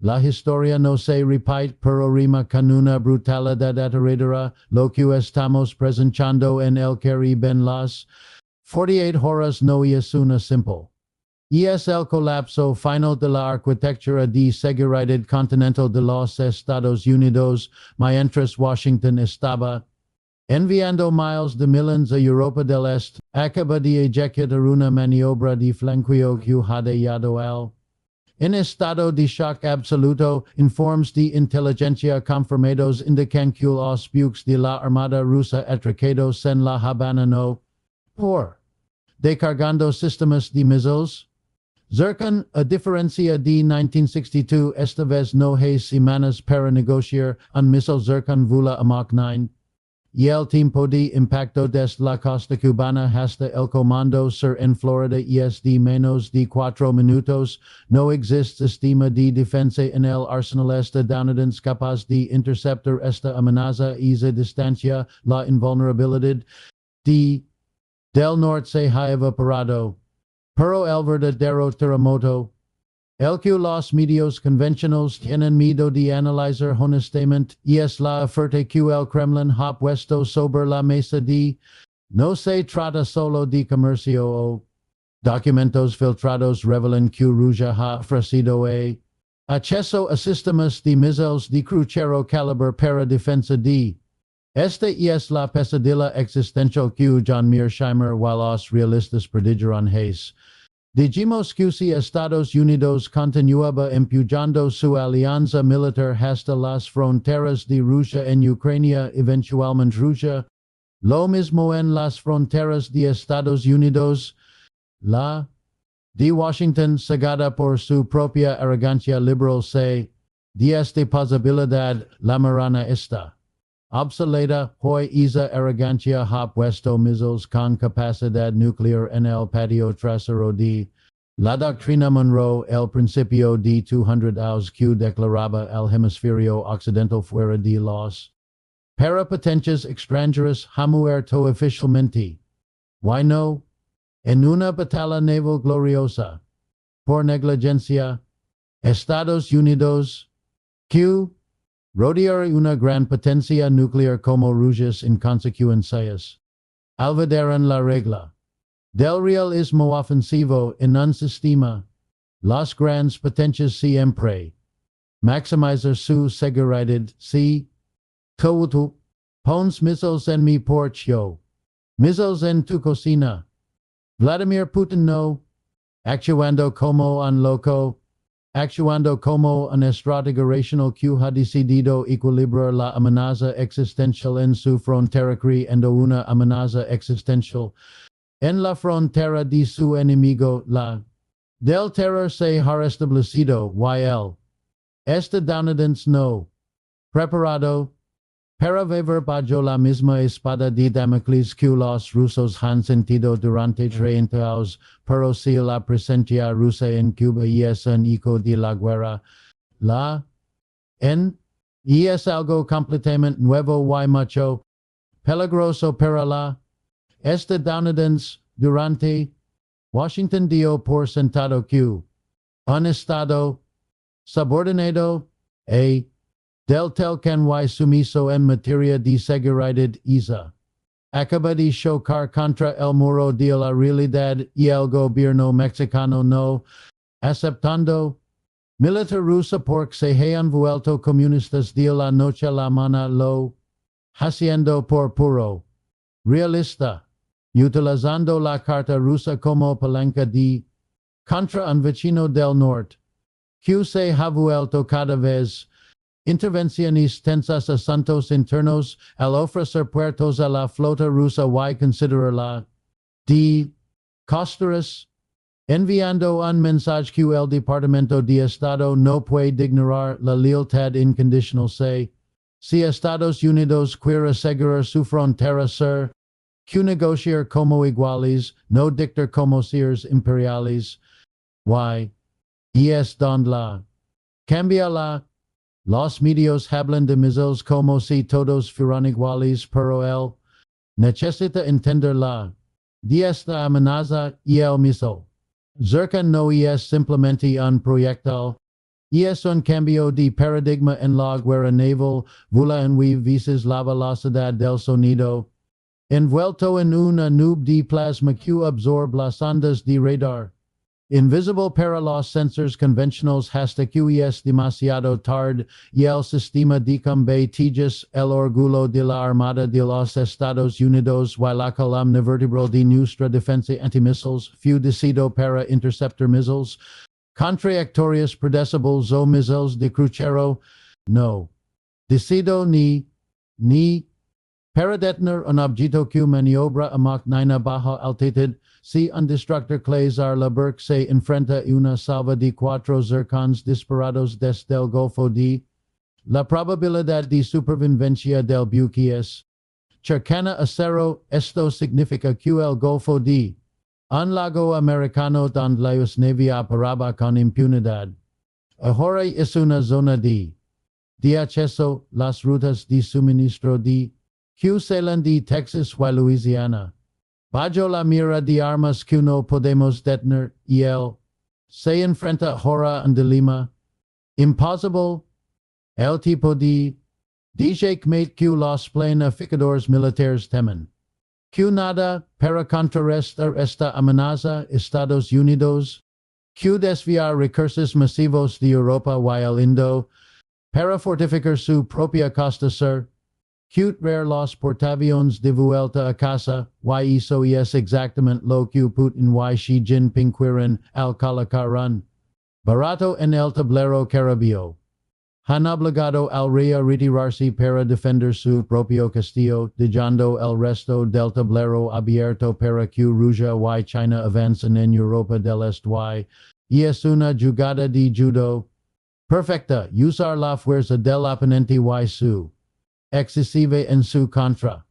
La historia no se repite, pero rima con una brutalidad aterradora, lo que estamos presentando en el Caribe en las 48 horas no es una simple. Es el colapso final de la arquitectura de seguridad continental de los Estados Unidos, mientras Washington estaba enviando miles de millions a Europa del Este, acaba de ejecutar una maniobra de flanqueo que ha dejado al en estado de shock absoluto. Informes de inteligencia confirmados indican que los buques de la Armada Rusa atracados en la Habana no por descargando sistemas de misiles. Zircon, a diferencia de 1962, esta vez no hay semanas para negociar un misil Zircon vula a Mach 9. Y el tiempo de impacto desde la costa cubana hasta el comando sur en Florida es de menos de 4 minutos. No existe sistema de defensa en el arsenal estadounidense capaz de interceptar esta amenaza y esa distancia. La invulnerabilidad del norte se ha evaporado. Pero el verdadero terremoto, el que los medios convencionales tienen miedo de analizar honestamente, es la oferta que el Kremlin ha puesto sobre la mesa de no se trata solo de comercio o documentos filtrados revelan que Rusia ha ofrecido acceso a sistemas de misiles de crucero Kalibr para defensa de esta es la pesadilla existencial que John Mearsheimer y los realistas predijeron hace. Dijimos que si Estados Unidos continuaba empujando su alianza militar hasta las fronteras de Rusia en Ucrania, eventualmente Rusia, lo mismo en las fronteras de Estados Unidos, la de Washington, cegada por su propia arrogancia liberal se, de esta posibilidad, la marana está obsoleta. Hoy esa arrogancia ha puesto misiles con capacidad nuclear en el patio trasero de la doctrina Monroe, el principio de 200 que declaraba el hemisferio occidental fuera de los para potencias extranjeras ha muerto oficialmente. Why no? En una batalla naval gloriosa. Por negligencia. Estados Unidos. Q. Rodear una gran potencia nuclear como Rusia en consecuencias. Olvidaron la regla del realismo ofensivo en un sistema. Las grandes potencias siempre maximizar su seguridad. Si tú pones missiles en mi porche, missiles en tu cocina. Vladimir Putin no. Actuando como un loco. Actuando como un estratega racional que ha decidido equilibrar la amenaza existencial en su frontera creando una amenaza existencial en la frontera de su enemigo. La del terror se ha restablecido y el estadounidense no preparado para beber bajo la misma espada de Damocles que los rusos han sentido durante 30 años, pero si la presencia rusa en Cuba es un eco de la guerra, la es algo completamente nuevo y mucho peligroso para la estadounidense. Durante Washington dio por sentado que un estado subordinado del telcan y sumiso en materia de seguridad isa acaba de chocar contra el muro de la realidad y el gobierno mexicano no aceptando militar rusa porque se han vuelto comunistas de la noche a la mañana lo haciendo por puro realista, utilizando la carta rusa como palanca de contra un vecino del norte que se ha vuelto cada vez intervenciones tensas asuntos internos al ofrecer puertos a la flota rusa y considerarla de costeras, enviando un mensaje que el Departamento de Estado no puede ignorar la lealtad incondicional si Estados Unidos quiere asegurar su frontera sur, que negociar como iguales, no dictar como seres imperiales, es donde la cambia la. Los medios hablan de misiles como si todos fueran iguales, pero él necesita entender la de esta amenaza y el misil Zircon no es simplemente un proyectil, es un cambio de paradigma en la guerra naval, vula en veces la velocidad del sonido, envuelto en una nube de plasma que absorbe las ondas de radar. Invisible para los sensors convencionales hasta que es demasiado tarde y el sistema de combates el orgullo de la Armada de los Estados Unidos y la columna vertebral de nuestra defensa antimisiles fue decidido para interceptar misiles, contradictorios predecibles o misiles de crucero, no. Decido ni para detener un objeto que maniobra a Mach 9 a baja altitud, si un destructor claser la Burke se enfrenta a una salva de 4 Zircons disparados desde el Golfo de, la probabilidad de supervivencia del buque es cercana a cero. Esto significa que el Golfo de un lago americano donde la navy operaba con impunidad. Ahora es una zona de acceso, las rutas de suministro de que salen de Texas y Louisiana. Bajo la mira de armas que no podemos detener, y él se enfrenta ahora a un dilema imposible. El tipo de checkmate que los planificadores militares temen. Que nada para contrarrestar esta amenaza Estados Unidos. Que desviar recursos masivos de Europa y el Indo para fortificar su propia costa sur. Que traer los portaaviones de vuelta a casa, y eso es exactamente lo que Putin y Xi Jinping quieren al colocar barato en el tablero caribio. Han obligado al rey a retirarse para defender su propio castillo, dejando el resto del tablero abierto para que Rusia y China avancen en Europa del Este y es una jugada de judo perfecta, usar la fuerza del oponente y su excesiva en su contra.